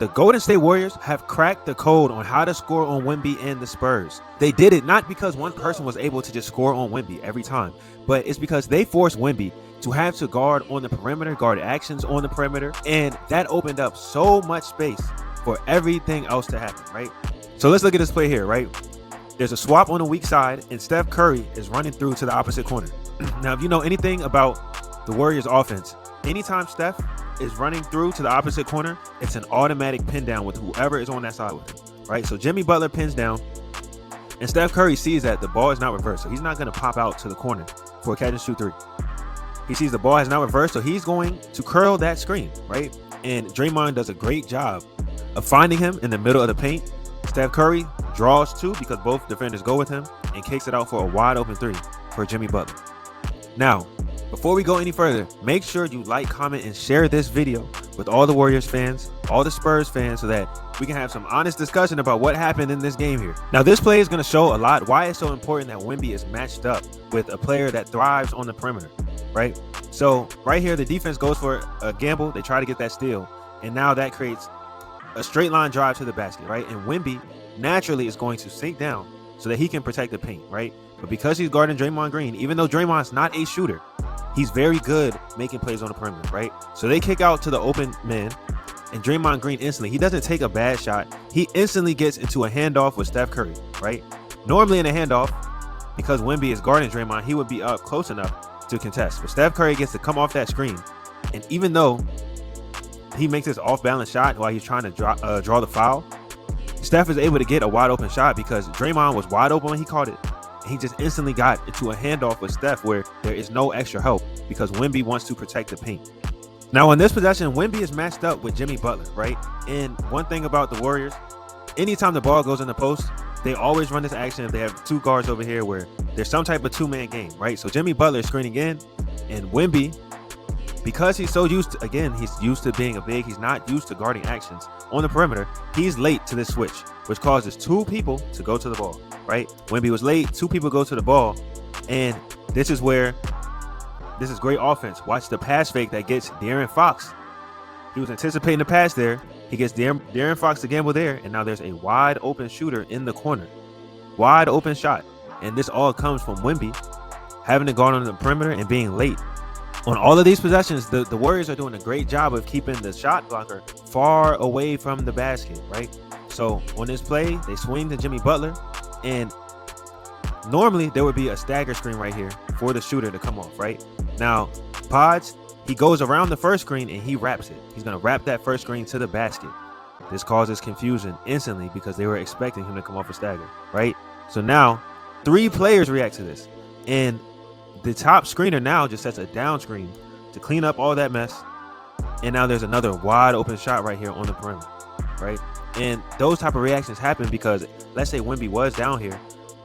The Golden State Warriors have cracked the code on how to score on Wemby and the Spurs. They did it not because one person was able to just score on Wemby every time, but it's because they forced Wemby to have to guard on the perimeter, guard actions on the perimeter, and that opened up so much space for everything else to happen, right? So let's look at this play here, right? There's a swap on the weak side, and Steph Curry is running through to the opposite corner. Now, if you know anything about the Warriors offense, anytime Steph is running through to the opposite corner, it's an automatic pin down with whoever is on that side with him, right? So Jimmy Butler pins down, and Steph Curry sees that the ball is not reversed, so he's not going to pop out to the corner for a catch and shoot three. He sees the ball has not reversed, so he's going to curl that screen, right? And Draymond does a great job of finding him in the middle of the paint. Steph Curry draws two because both defenders go with him and kicks it out for a wide open three for Jimmy Butler. Now, before we go any further, make sure you like, comment, and share this video with all the Warriors fans, all the Spurs fans, so that we can have some honest discussion about what happened in this game here. Now, this play is going to show a lot why it's so important that Wemby is matched up with a player that thrives on the perimeter, right? So right here, the defense goes for a gamble. They try to get that steal, and now that creates a straight line drive to the basket, right? And Wemby naturally is going to sink down so that he can protect the paint, right? But because he's guarding Draymond Green, even though Draymond's not a shooter, he's very good making plays on the perimeter, right? So they kick out to the open man, and Draymond Green instantly, he doesn't take a bad shot. He instantly gets into a handoff with Steph Curry, right? Normally in a handoff, because Wemby is guarding Draymond, he would be up close enough to contest. But Steph Curry gets to come off that screen, and even though he makes this off-balance shot while he's trying to draw the foul, Steph is able to get a wide open shot because Draymond was wide open when he caught it. He just instantly got into a handoff with Steph where there is no extra help because Wemby wants to protect the paint. Now, on this possession, Wemby is matched up with Jimmy Butler, right? And one thing about the Warriors, anytime the ball goes in the post, they always run this action. They have two guards over here where there's some type of two-man game, right? So Jimmy Butler is screening in, and Wemby, because he's so used to, again, he's used to being a big, he's not used to guarding actions on the perimeter, he's late to this switch, which causes two people to go to the ball, right? Wemby was late, two people go to the ball, and this is where, this is great offense. Watch the pass fake that gets De'Aaron Fox. He was anticipating the pass there. He gets De'Aaron Fox to gamble there, and now there's a wide open shooter in the corner. Wide open shot. And this all comes from Wemby having to guard on the perimeter and being late. On all of these possessions, the Warriors are doing a great job of keeping the shot blocker far away from the basket, right? So on this play, they swing to Jimmy Butler, and normally there would be a stagger screen right here for the shooter to come off, right? Now, Pods, he goes around the first screen and he wraps it. He's going to wrap that first screen to the basket. This causes confusion instantly because they were expecting him to come off a stagger, right? So now, three players react to this, and the top screener now just sets a down screen to clean up all that mess. And now there's another wide open shot right here on the perimeter, right? And those type of reactions happen because, let's say Wemby was down here,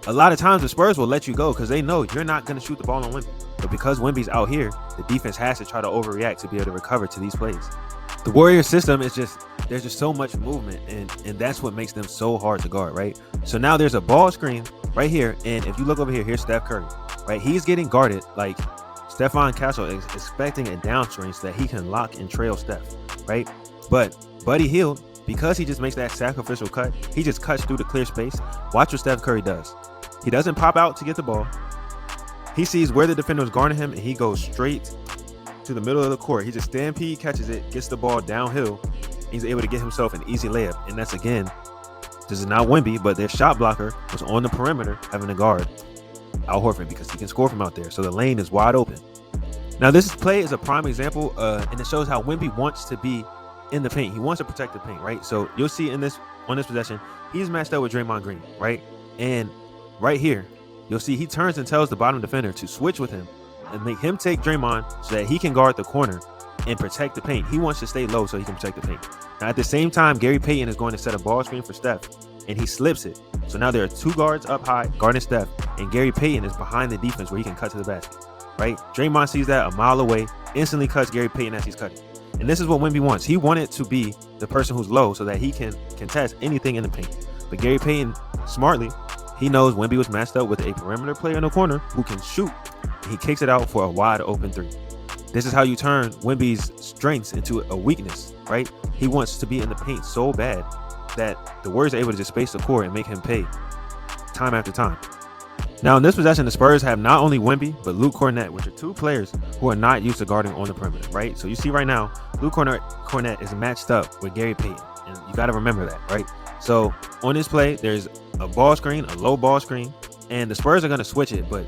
a lot of times the Spurs will let you go because they know you're not going to shoot the ball on Wemby. But because Wemby's out here, the defense has to try to overreact to be able to recover to these plays. The Warriors system is just, there's just so much movement, and that's what makes them so hard to guard, right? So now there's a ball screen right here, and if you look over here, here's Steph Curry, right? He's getting guarded like Stephon Castle is expecting a down screen so that he can lock and trail Steph, right? But Buddy Hield, because he just makes that sacrificial cut, he just cuts through the clear space. Watch what Steph Curry does. He doesn't pop out to get the ball. He sees where the defender is guarding him, and he goes straight to the middle of the court. He just stampede, catches it, gets the ball downhill. He's able to get himself an easy layup. And that's, again, this is not Wemby, but their shot blocker was on the perimeter having to guard Al Horford because he can score from out there. So the lane is wide open. Now, this play is a prime example, and it shows how Wemby wants to be in the paint. He wants to protect the paint, right? So you'll see on this possession, he's matched up with Draymond Green, right? And right here, you'll see he turns and tells the bottom defender to switch with him and make him take Draymond so that he can guard the corner and protect the paint. He wants to stay low so he can protect the paint. Now, at the same time, Gary Payton is going to set a ball screen for Steph, and he slips it. So now there are two guards up high guarding Steph, and Gary Payton is behind the defense where he can cut to the basket, right? Draymond sees that a mile away, instantly cuts Gary Payton as he's cutting. And this is what Wemby wants. He wanted to be the person who's low so that he can contest anything in the paint. But Gary Payton, smartly, he knows Wemby was matched up with a perimeter player in the corner who can shoot. He kicks it out for a wide open three. This is how you turn Wemby's strengths into a weakness, right? He wants to be in the paint so bad that the Warriors are able to just space the court and make him pay time after time. Now, in this possession, the Spurs have not only Wemby, but Luke Cornett, which are two players who are not used to guarding on the perimeter, right? So you see right now, Luke Cornett is matched up with Gary Payton, and you got to remember that, right? So on this play, there's a ball screen, a low ball screen, and the Spurs are going to switch it, but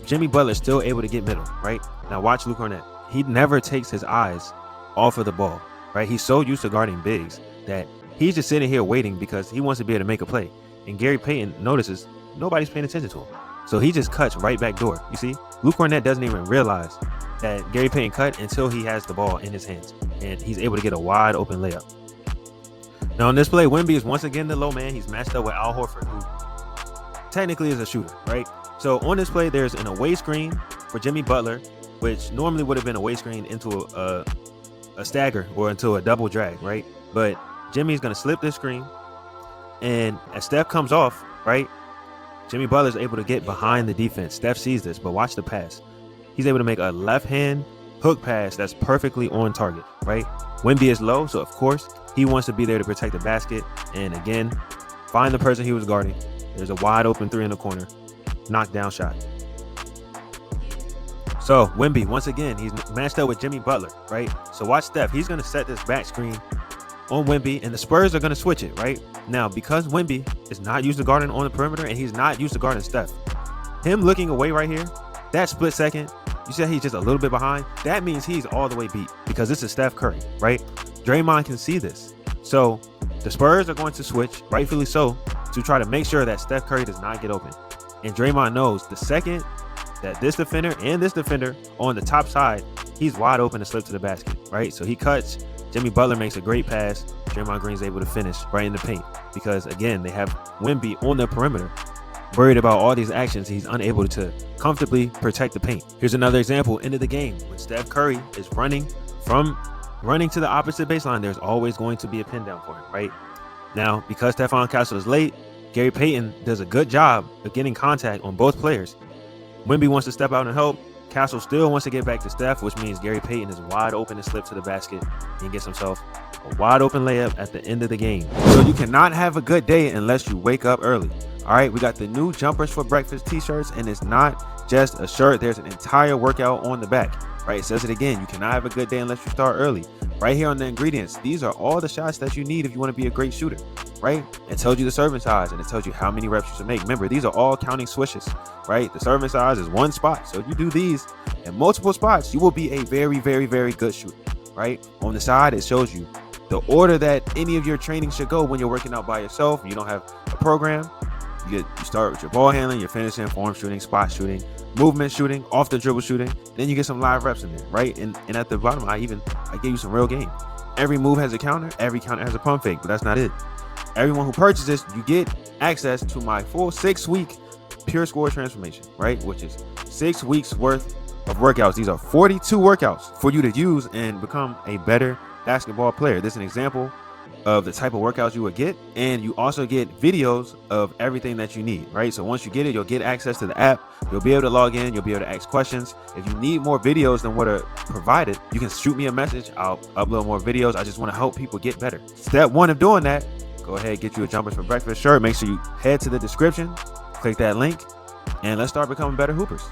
Jimmy Butler's still able to get middle, right? Now watch Luke Cornett. He never takes his eyes off of the ball, right? He's so used to guarding bigs that he's just sitting here waiting because he wants to be able to make a play. And Gary Payton notices nobody's paying attention to him. So he just cuts right back door. You see, Luke Cornett doesn't even realize that Gary Payton cut until he has the ball in his hands and he's able to get a wide open layup. Now on this play, Wemby is once again the low man. He's matched up with Al Horford, who technically is a shooter, right? So on this play, there's an away screen for Jimmy Butler, which normally would have been a away screen into a stagger or into a double drag, right? But Jimmy's going to slip this screen, and as Steph comes off, right, Jimmy Butler's able to get behind the defense. Steph sees this, but watch the pass. He's able to make a left-hand hook pass that's perfectly on target, right? Wemby is low, so of course he wants to be there to protect the basket, and again, find the person he was guarding. There's a wide open three in the corner. Knockdown shot. So Wemby, once again, he's matched up with Jimmy Butler, right? So watch Steph. He's going to set this back screen on Wemby, and the Spurs are going to switch it, right? Now, because Wemby is not used to guarding on the perimeter and he's not used to guarding Steph, him looking away right here, that split second, you said he's just a little bit behind. That means he's all the way beat because this is Steph Curry, right? Draymond can see this. So the Spurs are going to switch, rightfully so, to try to make sure that Steph Curry does not get open. And Draymond knows the second that this defender and this defender on the top side, he's wide open to slip to the basket, right? So he cuts. Jimmy Butler makes a great pass. Draymond Green's able to finish right in the paint because, again, they have Wemby on the perimeter. Worried about all these actions, he's unable to comfortably protect the paint. Here's another example. End of the game, when Steph Curry is running to the opposite baseline, there's always going to be a pin down for him, right? Now, because Stephon Castle is late, Gary Payton does a good job of getting contact on both players. Wemby wants to step out and help. Castle still wants to get back to Steph, which means Gary Payton is wide open to slip to the basket and gets himself a wide open layup at the end of the game. So you cannot have a good day unless you wake up early. All right, we got the new Jumpers for Breakfast t-shirts, and it's not just a shirt. There's an entire workout on the back, right? It says it again. You cannot have a good day unless you start early. Right here on the ingredients, these are all the shots that you need if you want to be a great shooter, right? It tells you the serving size, and it tells you how many reps you should make. Remember, these are all counting swishes, right? The serving size is one spot. So if you do these in multiple spots, you will be a very, very, very good shooter, right? On the side, it shows you the order that any of your training should go when you're working out by yourself. You don't have a program. You start with your ball handling, your finishing, form shooting, spot shooting, movement shooting, off the dribble shooting. Then you get some live reps in there, right? And at the bottom, I gave you some real game. Every move has a counter. Every counter has a pump fake, but that's not it. Everyone who purchases, you get access to my full 6-week Pure Score transformation, right? Which is 6 weeks worth of workouts. These are 42 workouts for you to use and become a better basketball player. This is an example of the type of workouts you would get, and you also get videos of everything that you need, right? So once you get it, you'll get access to the app. You'll be able to log in. You'll be able to ask questions. If you need more videos than what are provided, you can shoot me a message. I'll upload more videos. I just want to help people get better. Step one of doing that, go ahead, get you a Jumpers for Breakfast shirt. Make sure you head to the description, click that link, and let's start becoming better hoopers.